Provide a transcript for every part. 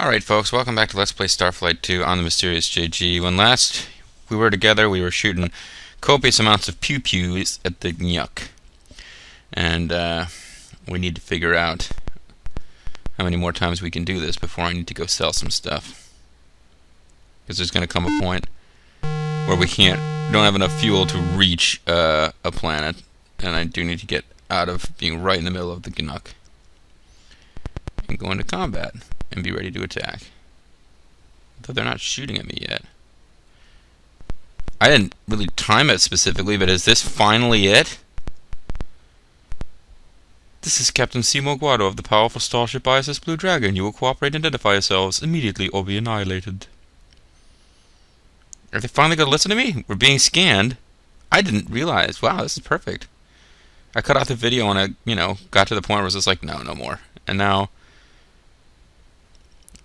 Alright folks, welcome back to Let's Play Starflight 2 on the Mysterious JG. When last we were together, we were shooting copious amounts of pew-pews at the Canuck. And we need to figure out how many more times we can do this before I need to go sell some stuff. Because there's going to come a point where we don't have enough fuel to reach a planet. And I do need to get out of being right in the middle of the Canuck and go into combat and be ready to attack. Though they're not shooting at me yet. I didn't really time it specifically, but is this finally it? This is Captain Simo Guado of the powerful starship ISS Blue Dragon. You will cooperate and identify yourselves immediately or be annihilated. Are they finally going to listen to me? We're being scanned. I didn't realize. Wow, this is perfect. I cut off the video and I, got to the point where it was just like, no more. And now...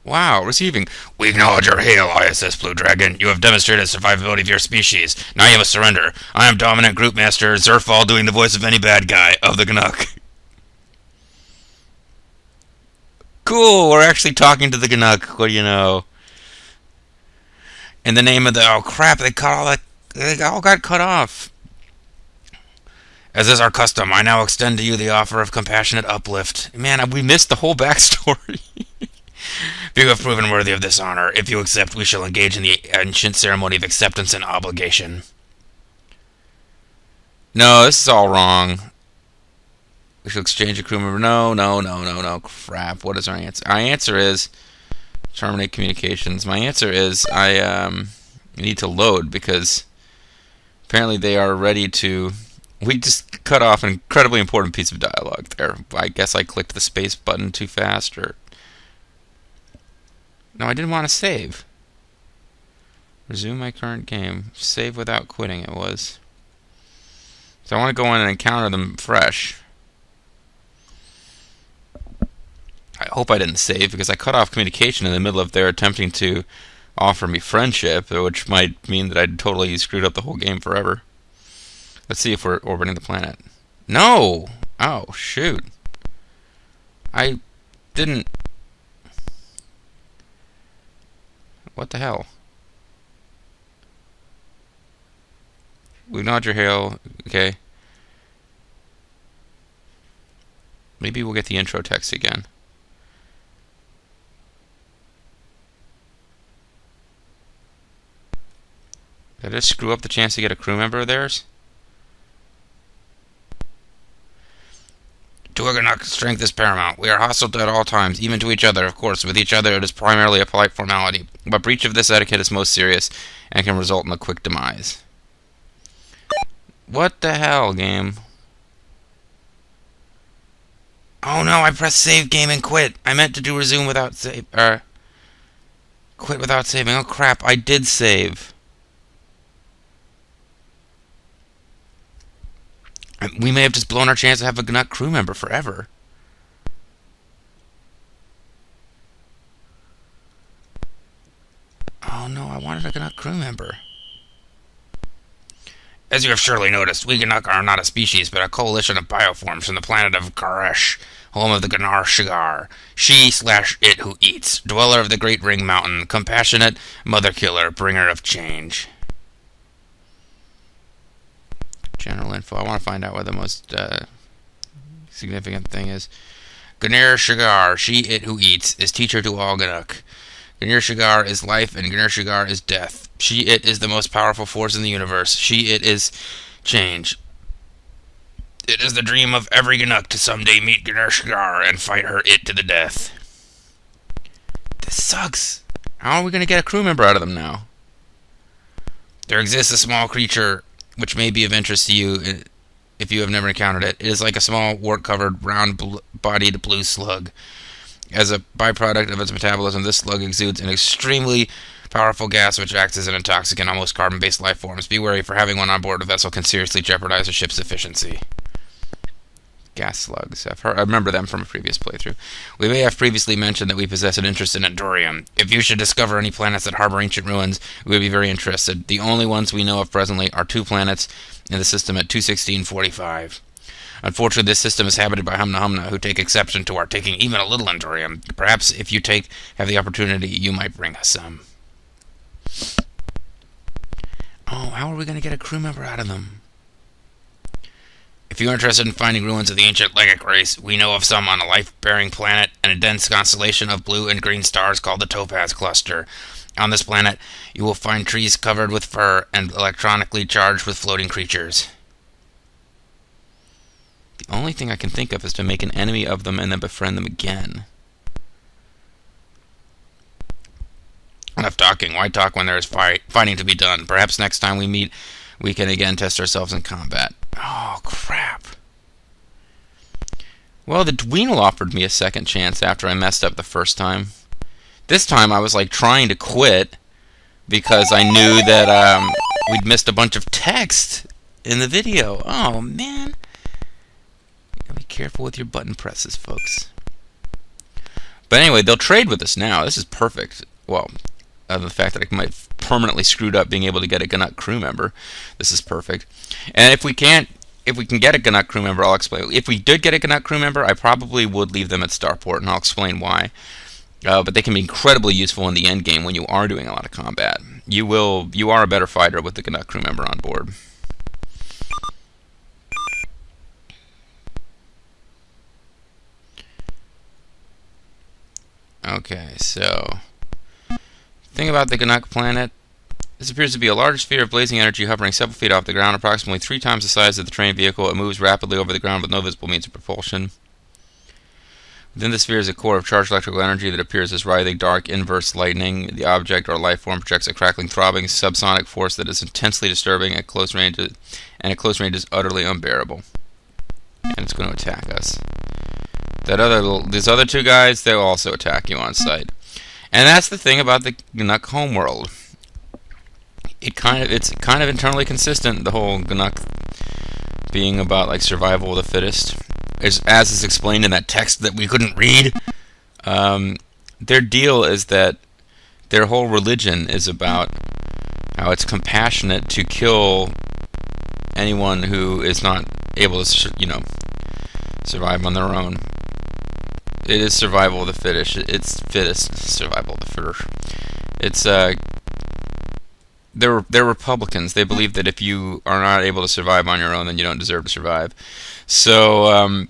Wow, receiving. We acknowledge your hail, ISS Blue Dragon. You have demonstrated survivability of your species. Now you must surrender. I am Dominant Group Master Zerfall, doing the voice of any bad guy of the Canuck. Cool, we're actually talking to the Canuck. What do you know? In the name of the... Oh crap, they all got cut off. As is our custom, I now extend to you the offer of compassionate uplift. Man, we missed the whole backstory. If you have proven worthy of this honor, if you accept, we shall engage in the ancient ceremony of acceptance and obligation. No, this is all wrong. We shall exchange a crew member. No. Crap. What is our answer? Our answer is terminate communications. My answer is I need to load because apparently they are ready to... We just cut off an incredibly important piece of dialogue there. I guess I clicked the space button too fast, or... No, I didn't want to save. Resume my current game. Save without quitting, it was. So I want to go in and encounter them fresh. I hope I didn't save, because I cut off communication in the middle of their attempting to offer me friendship, which might mean that I'd totally screwed up the whole game forever. Let's see if we're orbiting the planet. No! Oh, shoot. I didn't... What the hell? We nod your hail. Okay. Maybe we'll get the intro text again. Did I just screw up the chance to get a crew member of theirs? To a Canuck, strength is paramount. We are hostile at all times, even to each other, of course. With each other, it is primarily a polite formality. But breach of this etiquette is most serious and can result in a quick demise. What the hell, game? Oh no, I pressed save game and quit. I meant to do resume without save. Quit without saving. Oh crap, I did save. We may have just blown our chance to have a Canuck crew member forever. Oh no, I wanted a Canuck crew member. As you have surely noticed, we Canuck are not a species, but a coalition of bioforms from the planet of Garage, home of the Garage Cigar. She/it who eats, dweller of the Great Ring Mountain, compassionate, mother killer, bringer of change. General info. I want to find out what the most significant thing is. Garage Cigar, she/it who eats, is teacher to all Canuck. Garage Cigar is life, and Garage Cigar is death. She/it is the most powerful force in the universe. She/it is change. It is the dream of every Canuck to someday meet Garage Cigar and fight her it to the death. This sucks. How are we going to get a crew member out of them now? There exists a small creature which may be of interest to you if you have never encountered it. It is like a small, wart-covered, round-bodied blue slug. As a byproduct of its metabolism, this slug exudes an extremely powerful gas which acts as an intoxicant on most carbon-based life forms. Be wary, for having one on board a vessel can seriously jeopardize a ship's efficiency. Gas slugs. I remember them from a previous playthrough. We may have previously mentioned that we possess an interest in Endorium. If you should discover any planets that harbor ancient ruins, we would be very interested. The only ones we know of presently are 2 planets in the system at 21645. Unfortunately, this system is habited by Humna Humna, who take exception to our taking even a little Endurium. Perhaps if you have the opportunity, you might bring us some. Oh, how are we going to get a crew member out of them? If you're interested in finding ruins of the ancient Legic race, we know of some on a life-bearing planet and a dense constellation of blue and green stars called the Topaz Cluster. On this planet, you will find trees covered with fur and electronically charged with floating creatures. The only thing I can think of is to make an enemy of them and then befriend them again. Enough talking. Why talk when there is fighting to be done? Perhaps next time we meet, we can again test ourselves in combat. Oh, crap. Well, the Dweenal offered me a second chance after I messed up the first time. This time I was like trying to quit because I knew that we'd missed a bunch of text in the video. Oh, man. Be careful with your button presses, folks. But anyway, they'll trade with us now. This is perfect. Well, the fact that I might have permanently screwed up being able to get a Canuck crew member. This is perfect. And if we can get a Canuck crew member, I'll explain. If we did get a Canuck crew member, I probably would leave them at Starport, and I'll explain why. But they can be incredibly useful in the end game when you are doing a lot of combat. You are a better fighter with the Canuck crew member on board. Okay, so thing about the Canuck Planet. This appears to be a large sphere of blazing energy hovering several feet off the ground, approximately 3 times the size of the train vehicle. It moves rapidly over the ground with no visible means of propulsion. Within the sphere is a core of charged electrical energy that appears as writhing, dark, inverse lightning. The object or life form projects a crackling, throbbing, subsonic force that is intensely disturbing at close range, and at close range is utterly unbearable. And it's going to attack us. These other 2 guys, they'll also attack you on sight. And that's the thing about the Canuck homeworld. It's kind of internally consistent, the whole Canuck being about like survival of the fittest. As is explained in that text that we couldn't read. Their deal is that their whole religion is about how it's compassionate to kill anyone who is not able to, survive on their own. It is survival of the fittest. It's fittest. Survival of the fittest. It's they're Republicans. They believe that if you are not able to survive on your own, then you don't deserve to survive. So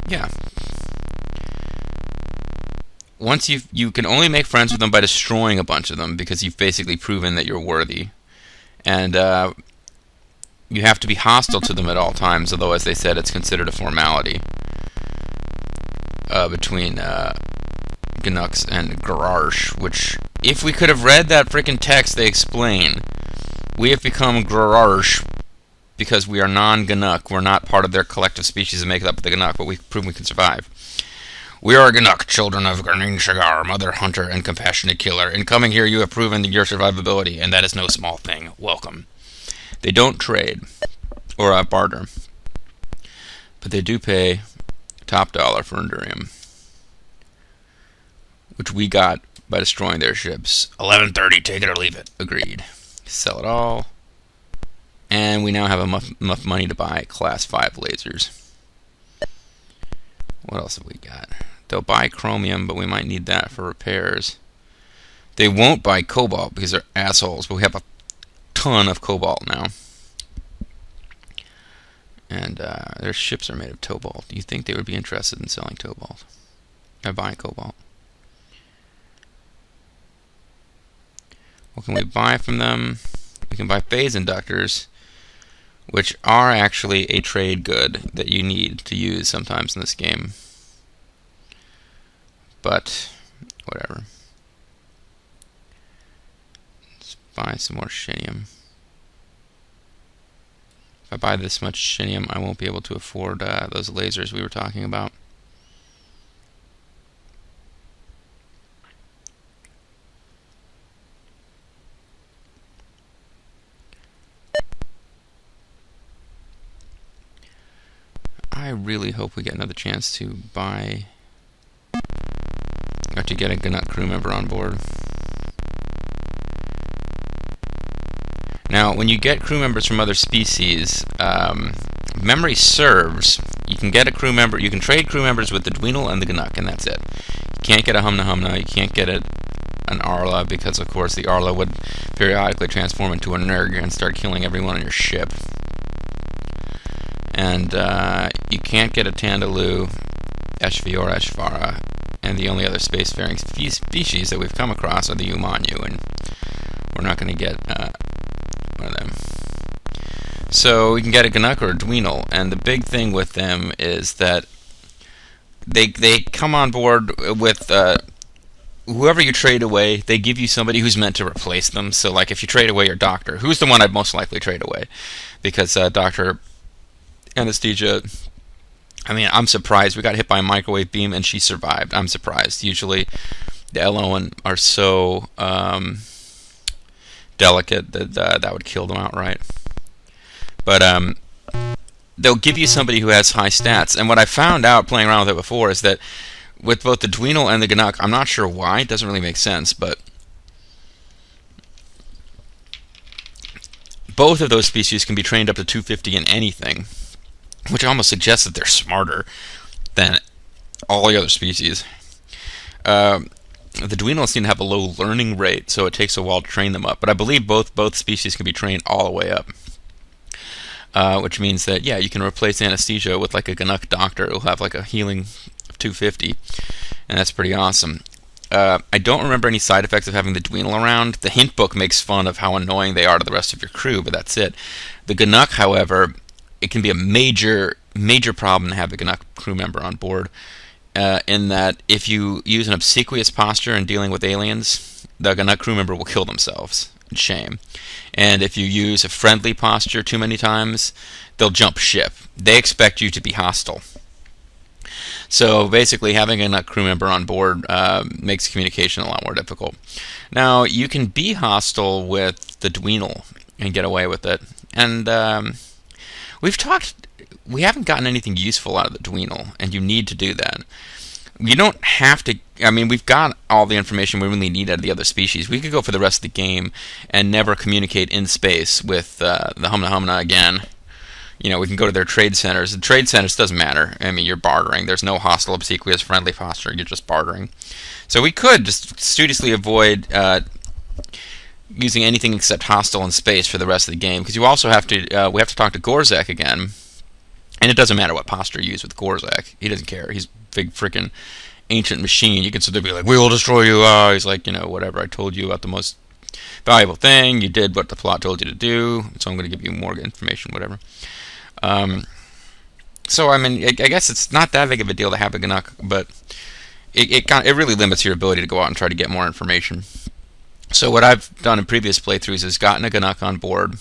yeah. Once you can only make friends with them by destroying a bunch of them because you've basically proven that you're worthy, and you have to be hostile to them at all times. Although, as they said, it's considered a formality. Between Canucks and Garage, which, if we could have read that freaking text they explain, we have become Garage because we are non-Canuck. We're not part of their collective species that make up the Canuck, but we've proven we can survive. We are Canuck, children of Garnin Shagar, mother hunter and compassionate killer. In coming here, you have proven your survivability, and that is no small thing. Welcome. They don't trade or barter, but they do pay top dollar for Endurium, which we got by destroying their ships. 1130, take it or leave it. Agreed. Sell it all. And we now have enough money to buy Class 5 lasers. What else have we got? They'll buy chromium, but we might need that for repairs. They won't buy cobalt because they're assholes, but we have a ton of cobalt now. And their ships are made of cobalt. Do you think they would be interested in selling cobalt? Or buying cobalt? What can we buy from them? We can buy phase inductors, which are actually a trade good that you need to use sometimes in this game. But, whatever. Let's buy some more shinium. If I buy this much shinium, I won't be able to afford those lasers we were talking about. I really hope we get another chance to buy, or to get a Canuck crew member on board. Now, when you get crew members from other species, memory serves, you can get a crew member. You can trade crew members with the Dweedle and the Canuck, and that's it. You can't get a Humna Humna. You can't get an Arla, because of course the Arla would periodically transform into a Nerg and start killing everyone on your ship. And you can't get a Tandaloo, Eshvi, or Eshvara, and the only other spacefaring species that we've come across are the Umanyu, and we're not going to get one of them. So you can get a Canuck or a Dweedle, and the big thing with them is that they come on board with whoever you trade away. They give you somebody who's meant to replace them. So like if you trade away your Doctor, who's the one I'd most likely trade away? Because Dr. Anesthesia, I mean, I'm surprised. We got hit by a microwave beam and she survived. I'm surprised. Usually the LON are so delicate that that would kill them outright. But they'll give you somebody who has high stats. And what I found out playing around with it before is that with both the Dweedle and the Canuck, I'm not sure why, it doesn't really make sense, but both of those species can be trained up to 250 in anything, which almost suggests that they're smarter than all the other species. The Dweedle seem to have a low learning rate, so it takes a while to train them up. But I believe both species can be trained all the way up. Which means that, yeah, you can replace Anesthesia with like a Canuck Doctor who'll have like a healing of 250, and that's pretty awesome. I don't remember any side effects of having the Dweedle around. The hint book makes fun of how annoying they are to the rest of your crew, but that's it. The Canuck, however, it can be a major problem to have the Canuck crew member on board, in that if you use an obsequious posture in dealing with aliens, the Canuck crew member will kill themselves. Shame. And if you use a friendly posture too many times, they'll jump ship. They expect you to be hostile. So basically having a crew member on board makes communication a lot more difficult. Now, you can be hostile with the Dweedle and get away with it. And we haven't gotten anything useful out of the Dweedle, and you need to do that. You don't have to. I mean, we've got all the information we really need out of the other species. We could go for the rest of the game and never communicate in space with the Humna Humna again. You know, we can go to their trade centers. The trade centers doesn't matter. I mean, you're bartering. There's no hostile, obsequious, friendly posture. You're just bartering. So we could just studiously avoid using anything except hostile in space for the rest of the game, because you also have to. We have to talk to Gorzek again, and it doesn't matter what posture you use with Gorzek. He doesn't care. He's big freaking ancient machine. You can sit there and be like, we will destroy you. He's like, you know, whatever, I told you about the most valuable thing. You did what the plot told you to do, so I'm going to give you more information, whatever. So, I mean, I guess it's not that big of a deal to have a Canuck, but it really limits your ability to go out and try to get more information. So what I've done in previous playthroughs is gotten a Canuck on board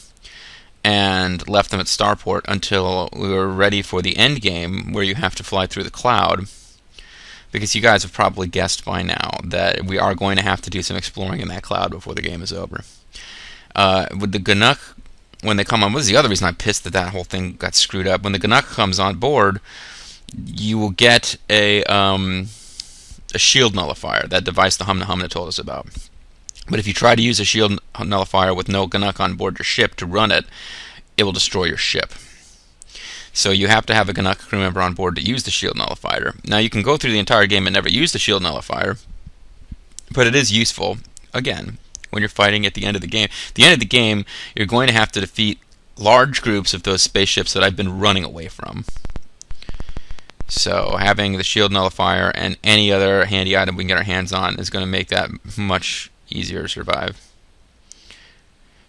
and left them at Starport until we were ready for the end game, where you have to fly through the cloud. Because you guys have probably guessed by now that we are going to have to do some exploring in that cloud before the game is over. With the Canuck, when they come on, what was the other reason I'm pissed that whole thing got screwed up? When the Canuck comes on board, you will get a shield nullifier, that device the Humna Humna told us about. But if you try to use a shield nullifier with no Canuck on board your ship to run it, it will destroy your ship. So you have to have a Canuck crew member on board to use the shield nullifier. Now, you can go through the entire game and never use the shield nullifier, but it is useful, again, when you're fighting at the end of the game. At the end of the game, you're going to have to defeat large groups of those spaceships that I've been running away from. So having the shield nullifier and any other handy item we can get our hands on is going to make that much easier to survive.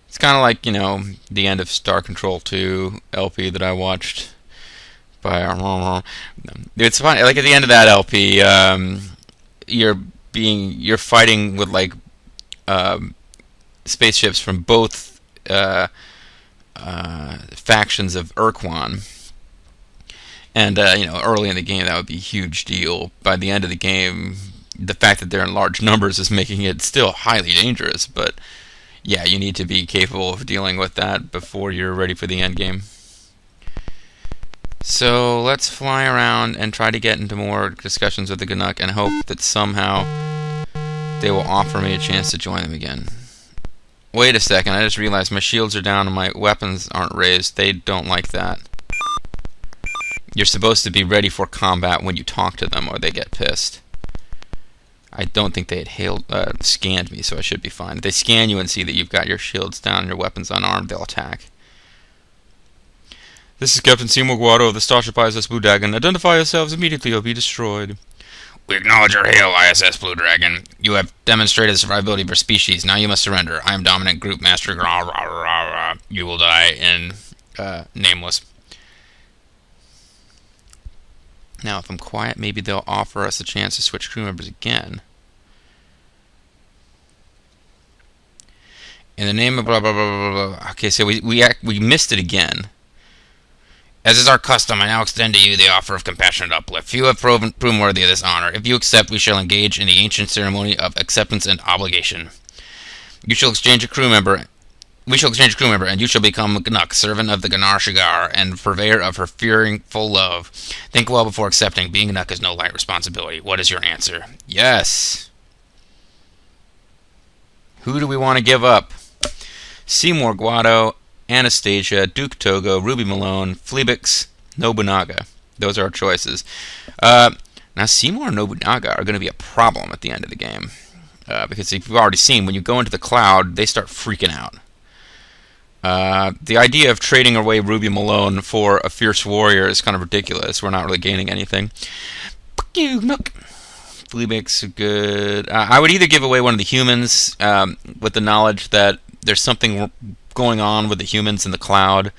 It's kind of like, you know, the end of Star Control 2 LP that I watched. It's fun. Like at the end of that LP, you're fighting with like spaceships from both factions of Urquan, and you know, early in the game that would be a huge deal. By the end of the game, the fact that they're in large numbers is making it still highly dangerous. But yeah, you need to be capable of dealing with that before you're ready for the end game. So let's fly around and try to get into more discussions with the Canuck and hope that somehow they will offer me a chance to join them again. Wait a second, I just realized my shields are down and my weapons aren't raised. They don't like that. you're supposed to be ready for combat when you talk to them, or they get pissed. I don't think they had scanned me, so I should be fine. If they scan you and see that you've got your shields down and your weapons unarmed, they'll attack. This is Captain Seymour Guado of the Starship ISS Blue Dragon. Identify yourselves immediately or be destroyed. We acknowledge your hail, ISS Blue Dragon. You have demonstrated the survivability of your species. Now you must surrender. I am Dominant Group Master. You will die in Nameless. Now, if I'm quiet, maybe they'll offer us a chance to switch crew members again. In the name of blah, blah, blah, blah, blah. Okay, so we missed it again. As is our custom, I now extend to you the offer of compassionate uplift. Few have proven worthy of this honor. If you accept, we shall engage in the ancient ceremony of acceptance and obligation. You shall exchange a crew member. We shall exchange a crew member, and you shall become a Canuck, servant of the Garage Cigar, and purveyor of her fearing-full love. Think well before accepting. Being a Canuck is no light responsibility. What is your answer? Yes. Who do we want to give up? Seymour Guado, Anastasia, Duke Togo, Ruby Malone, Fleabix, Nobunaga. Those are our choices. Now, Seymour and Nobunaga are going to be a problem at the end of the game. Because if you've already seen, when you go into the cloud, they start freaking out. The idea of trading away Ruby Malone for a fierce warrior is kind of ridiculous. We're not really gaining anything. Fuck you, Nook. Fleabix, good. I would either give away one of the humans with the knowledge that there's something going on with the humans in the cloud,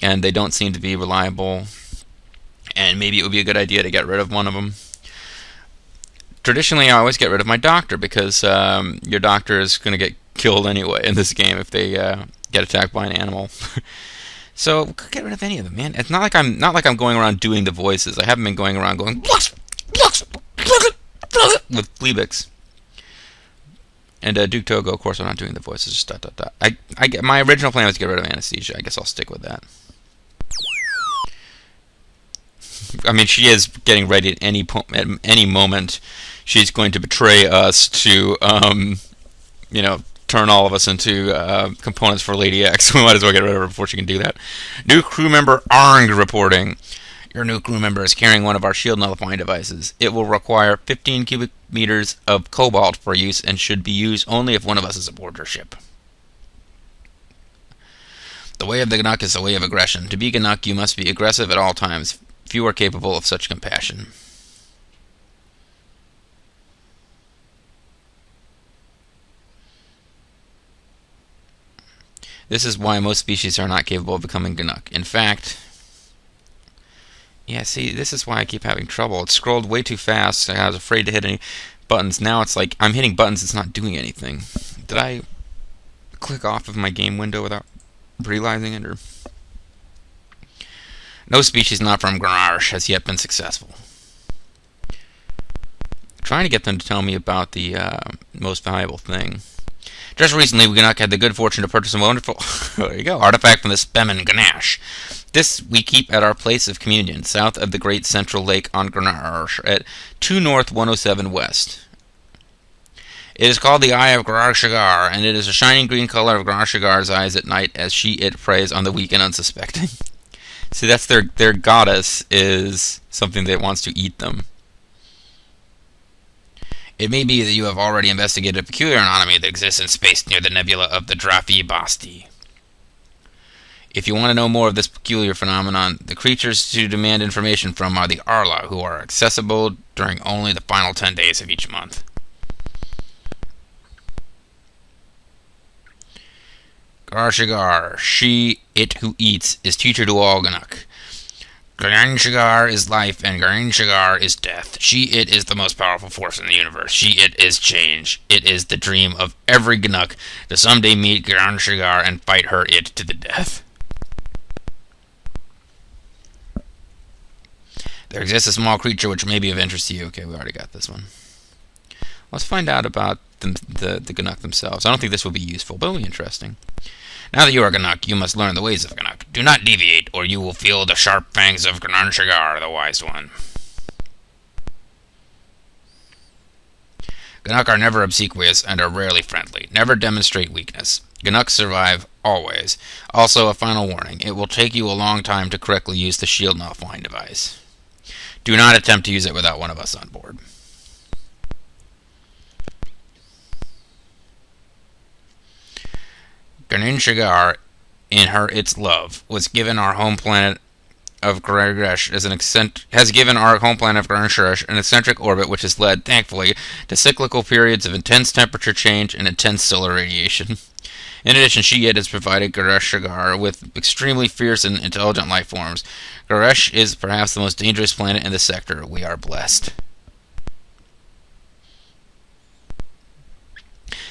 and they don't seem to be reliable, and maybe it would be a good idea to get rid of one of them. Traditionally, I always get rid of my doctor, because your doctor is going to get killed anyway in this game if they get attacked by an animal. So get rid of any of them, man. It's not like I'm going around doing the voices. I haven't been going around going with Fleabix. And Duke Togo, of course, I'm not doing the voices. Just dot, dot, dot. My original plan was to get rid of Anastasia. I guess I'll stick with that. I mean, she is getting ready at any moment. She's going to betray us to, turn all of us into components for Lady X. We might as well get rid of her before she can do that. New crew member Arng reporting. Your new crew member is carrying one of our shield nullifying devices. It will require 15 cubic meters of cobalt for use and should be used only if one of us is aboard your ship. The way of the Canuck is the way of aggression. To be Canuck, you must be aggressive at all times. Few are capable of such compassion. This is why most species are not capable of becoming Canuck. In fact, yeah, see, this is why I keep having trouble. It scrolled way too fast. I was afraid to hit any buttons. Now it's like I'm hitting buttons, it's not doing anything. Did I click off of my game window without realizing it? Or no species not from Garage has yet been successful. Trying to get them to tell me about the most valuable thing. Just recently, we had the good fortune to purchase a wonderful there you go, artifact from the Spemen Ganache. This we keep at our place of communion, south of the great central lake on Garage, at 2 North 107 West. It is called the Eye of Garage Cigar, and it is a shining green color of Garage Cigar's eyes at night as it preys on the weak and unsuspecting. See, that's their goddess is something that wants to eat them. It may be that you have already investigated a peculiar anomaly that exists in space near the nebula of the Drafi Basti. If you want to know more of this peculiar phenomenon, the creatures to demand information from are the Arla, who are accessible during only the final 10 days of each month. Garage Cigar, it who eats, is teacher to all Canuck. Garage Cigar is life, and Garage Cigar is death. It is the most powerful force in the universe. It is change. It is the dream of every Canuck to someday meet Garage Cigar and fight it to the death. There exists a small creature which may be of interest to you. Okay, we already got this one. Let's find out about the Canuck themselves. I don't think this will be useful, but it'll be interesting. Now that you are Canuck, you must learn the ways of Canuck. Do not deviate, or you will feel the sharp fangs of Garage Cigar, the wise one. Canuck are never obsequious and are rarely friendly. Never demonstrate weakness. Canucks survive always. Also, a final warning. It will take you a long time to correctly use the shield and offline device. Do not attempt to use it without one of us on board. Canuck Cigar, in its love, was given our home planet of Garage has given our home planet of Garage an eccentric orbit which has led, thankfully, to cyclical periods of intense temperature change and intense solar radiation. In addition, she has provided Garage Cigar with extremely fierce and intelligent life forms. Garage is perhaps the most dangerous planet in the sector. We are blessed.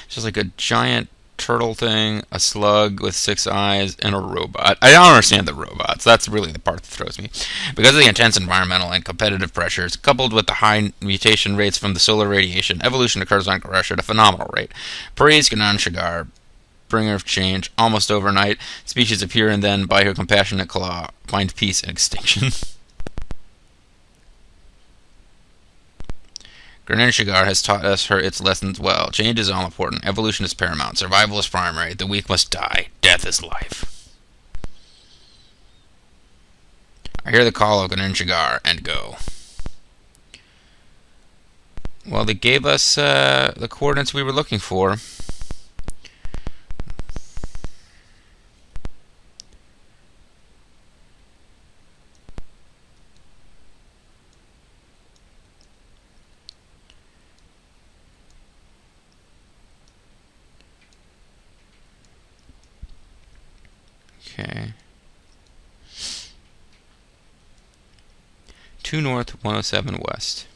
It's just like a giant turtle thing, a slug with 6 eyes, and a robot. I don't understand the robots. That's really the part that throws me. Because of the intense environmental and competitive pressures, coupled with the high mutation rates from the solar radiation, evolution occurs on Garage at a phenomenal rate. Praise Canuck Cigar, bringer of change, almost overnight. Species appear and then, by her compassionate claw, find peace and extinction. Canuck Cigar has taught us its lessons well. Change is all important. Evolution is paramount. Survival is primary. The weak must die. Death is life. I hear the call of Canuck Cigar and go. Well, they gave us the coordinates we were looking for. Okay. 2 north, 107 west.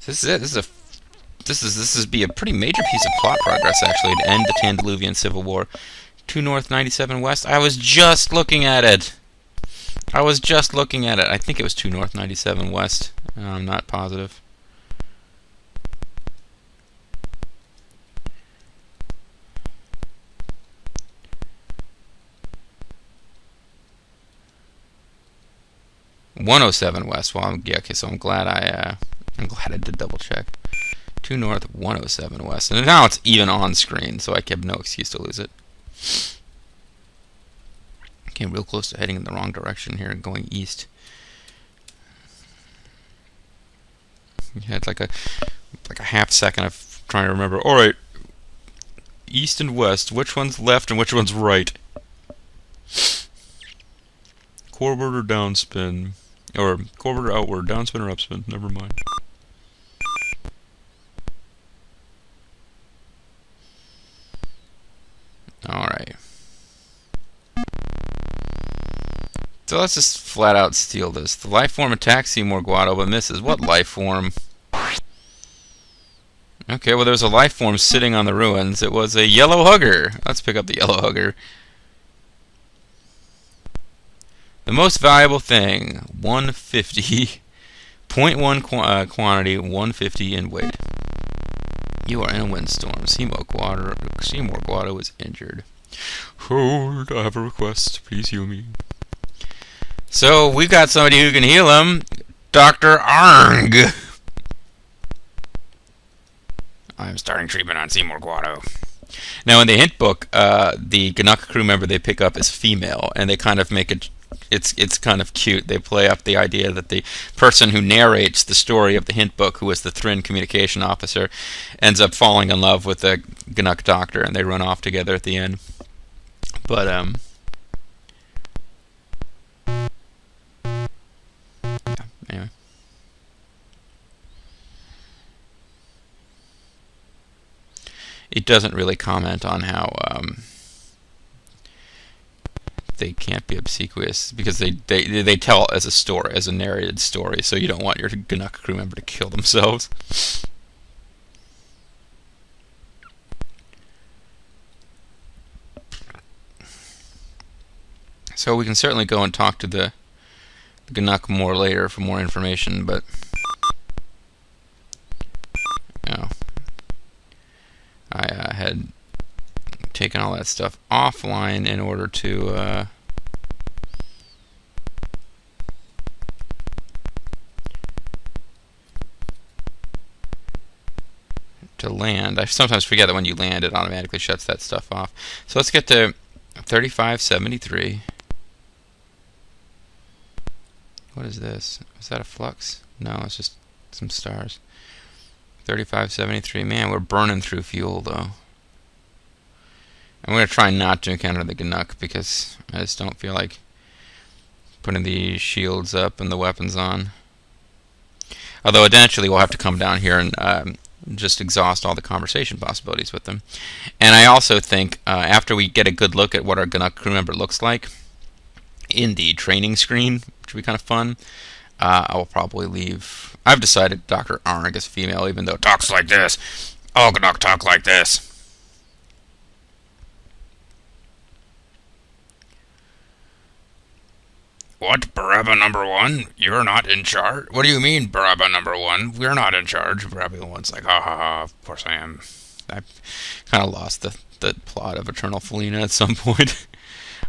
So this is it. This is be a pretty major piece of plot progress actually to end the Antediluvian Civil War. 2 north, 97 west. I was just looking at it. I think it was 2 north, 97 west. I'm not positive. .107 west. Well, yeah, okay, so I'm glad I did double check. 2 north, 107 west, and now it's even on screen, so I have no excuse to lose it. Came real close to heading in the wrong direction here and going east. Yeah, it's like a half second of trying to remember. All right, east and west. Which one's left and which one's right? Forward or downspin? Or forward or outward? Downspin or upspin? Never mind. Alright. So let's just flat out steal this. The life form attacks Seymour Guado but misses. What life form? Okay, well there's a life form sitting on the ruins. It was a yellow hugger. Let's pick up the yellow hugger. The most valuable thing, 150. 0.1 quantity, 150 in weight. You are in a windstorm. Seymour Guado is injured. Hold, I have a request. Please heal me. So, we got somebody who can heal him. Dr. Arng. I'm starting treatment on Seymour Guado. Now, in the hint book, the Canuck crew member they pick up is female, and they kind of make it... It's kind of cute. They play up the idea that the person who narrates the story of the hint book, who is the Thrin communication officer, ends up falling in love with the Canuck doctor, and they run off together at the end. But yeah, anyway. It doesn't really comment on how they can't be obsequious, because they tell as a story, as a narrated story, so you don't want your Canuck crew member to kill themselves. So we can certainly go and talk to the Canuck more later for more information, but I had taken all that stuff offline in order to to land. I sometimes forget that when you land, it automatically shuts that stuff off. So let's get to 3573. What is this? Is that a flux? No, it's just some stars. 3573. Man, we're burning through fuel, though. I'm going to try not to encounter the Canuck because I just don't feel like putting the shields up and the weapons on. Although eventually we'll have to come down here and just exhaust all the conversation possibilities with them. And I also think after we get a good look at what our Canuck crew member looks like in the training screen, which would be kind of fun, I will probably leave. I've decided Dr. Arg is female, even though it talks like this. All Canuck talk like this. What, Barabba number 1? You're not in charge? What do you mean, Barabba number 1? We're not in charge. Barabba the one's like, ha ha ha, of course I am. I kind of lost the plot of Eternal Felina at some point.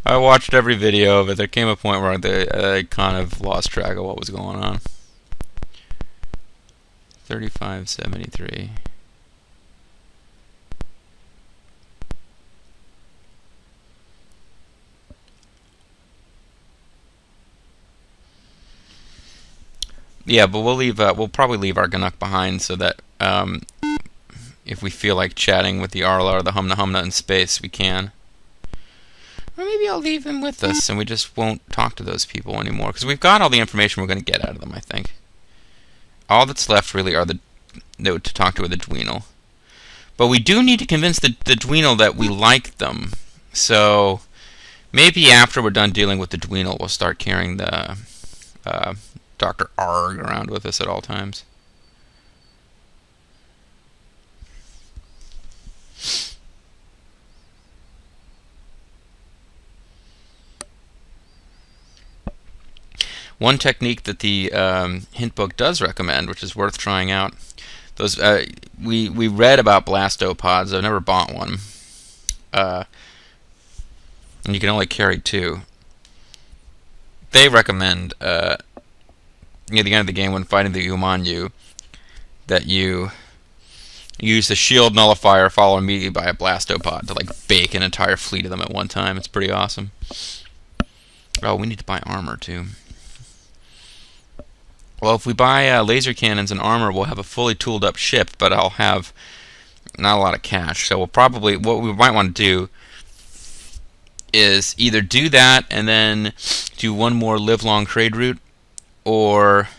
I watched every video of it. There came a point where I kind of lost track of what was going on. 3573. Yeah, but we'll probably leave our Canuck behind so that if we feel like chatting with the Arla or the Humna Humna in space, we can. Or maybe I'll leave them with us and we just won't talk to those people anymore, because we've got all the information we're going to get out of them, I think. All that's left really are to talk to the Dweenal. But we do need to convince the Dweenal that we like them. So maybe after we're done dealing with the Dweenal, we'll start carrying the Dr. Arg around with us at all times. One technique that the hint book does recommend, which is worth trying out, those we read about blastopods. I've never bought one, and you can only carry 2. They recommend near the end of the game when fighting the Umanyu that you use the shield nullifier followed immediately by a blastopod to like bake an entire fleet of them at one time. It's pretty awesome. Oh, we need to buy armor too. Well, if we buy laser cannons and armor, we'll have a fully tooled up ship, but I'll have not a lot of cash. So we'll probably, what we might want to do is either do that and then do one more live-long trade route, or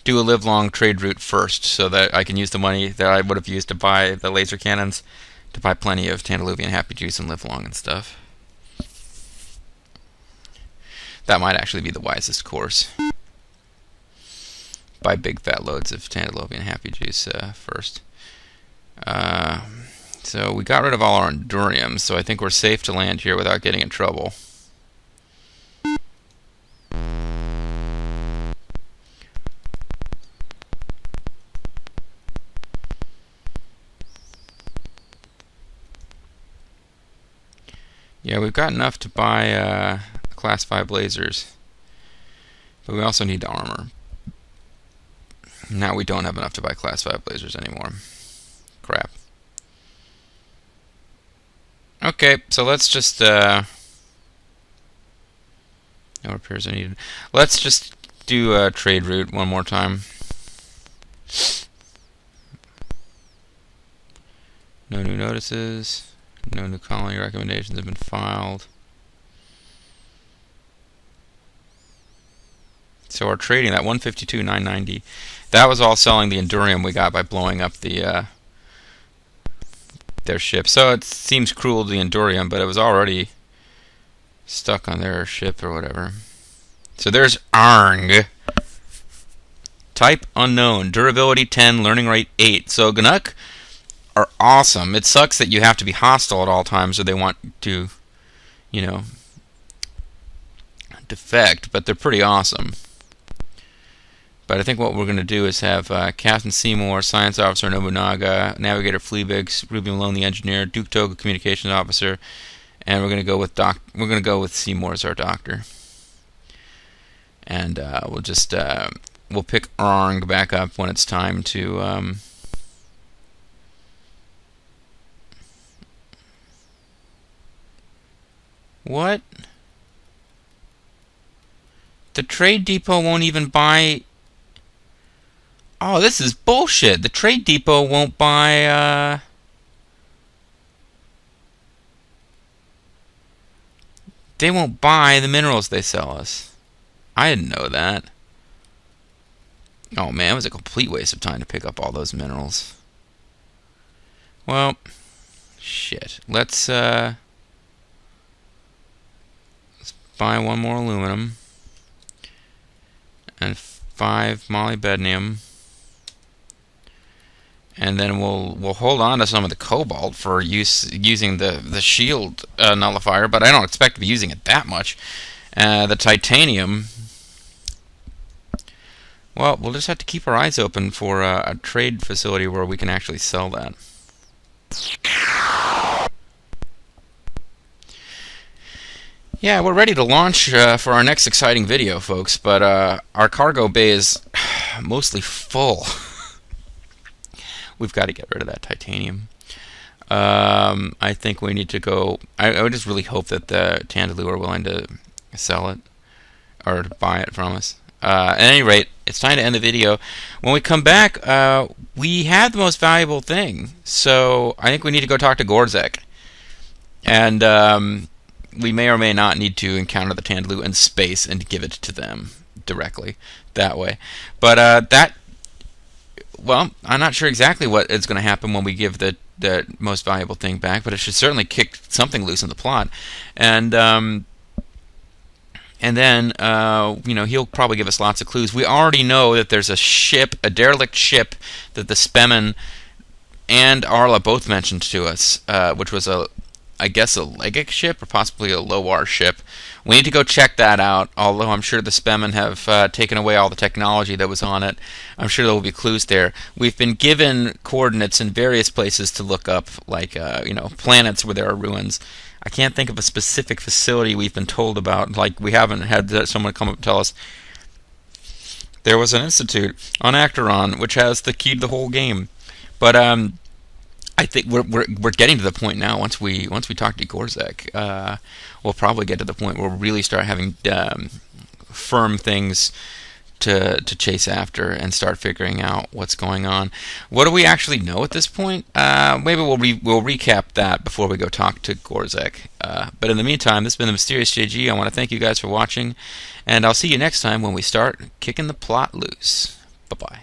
do a live-long trade route first so that I can use the money that I would have used to buy the laser cannons to buy plenty of Tantaluvian Happy Juice and live-long and stuff. That might actually be the wisest course. Buy big fat loads of Tantaluvian Happy Juice first. So we got rid of all our Endurium, so I think we're safe to land here without getting in trouble. Yeah, we've got enough to buy Class 5 lasers, but we also need the armor. Now we don't have enough to buy Class 5 lasers anymore. Crap. Okay, so let's just no repairs are needed. Let's just do a trade route one more time. No new notices. No new colony recommendations have been filed. So our trading, that 152,990, that was all selling the Endurium we got by blowing up the their ship. So it seems cruel to the Endurium, but it was already stuck on their ship or whatever. So there's Arng. Type unknown. Durability 10, learning rate 8. So Canuck are awesome. It sucks that you have to be hostile at all times or they want to, you know, defect, but they're pretty awesome. But I think what we're going to do is have Captain Seymour, Science Officer Nobunaga, Navigator Fleabix, Ruby Malone the Engineer, Duke Toga Communications Officer, and we're going to go with Seymour as our doctor. And we'll just we'll pick Arng back up when it's time to What? The trade depot won't even buy... Oh, this is bullshit. The trade depot won't buy, They won't buy the minerals they sell us. I didn't know that. Oh man, it was a complete waste of time to pick up all those minerals. Well, shit. Let's buy one more aluminum and 5 molybdenum, and then we'll hold on to some of the cobalt for using the shield nullifier, but I don't expect to be using it that much. The titanium, well, we'll just have to keep our eyes open for a trade facility where we can actually sell that. Yeah, we're ready to launch for our next exciting video, folks, but our cargo bay is mostly full. We've got to get rid of that titanium. I think we need to go... I would just really hope that the Tandaloo are willing to sell it or to buy it from us. At any rate, it's time to end the video. When we come back, we have the most valuable thing. So I think we need to go talk to Gorzek. And we may or may not need to encounter the Tandaloo in space and give it to them directly that way. But well, I'm not sure exactly what is going to happen when we give the most valuable thing back, but it should certainly kick something loose in the plot. And then he'll probably give us lots of clues. We already know that there's a ship, a derelict ship, that the Spemen and Arla both mentioned to us, which was I guess a Legic ship or possibly a Lowar ship. We need to go check that out, although I'm sure the Spemen have taken away all the technology that was on it. I'm sure there will be clues there. We've been given coordinates in various places to look up, like planets where there are ruins. I can't think of a specific facility we've been told about. Like, we haven't had someone come up and tell us there was an institute on Acteron which has the key to the whole game. But I think we're getting to the point now. Once we talk to Gorzek, we'll probably get to the point where we'll really start having firm things to chase after and start figuring out what's going on. What do we actually know at this point? Maybe we'll recap that before we go talk to Gorzek. But in the meantime, this has been the Mysterious JG. I want to thank you guys for watching, and I'll see you next time when we start kicking the plot loose. Bye bye.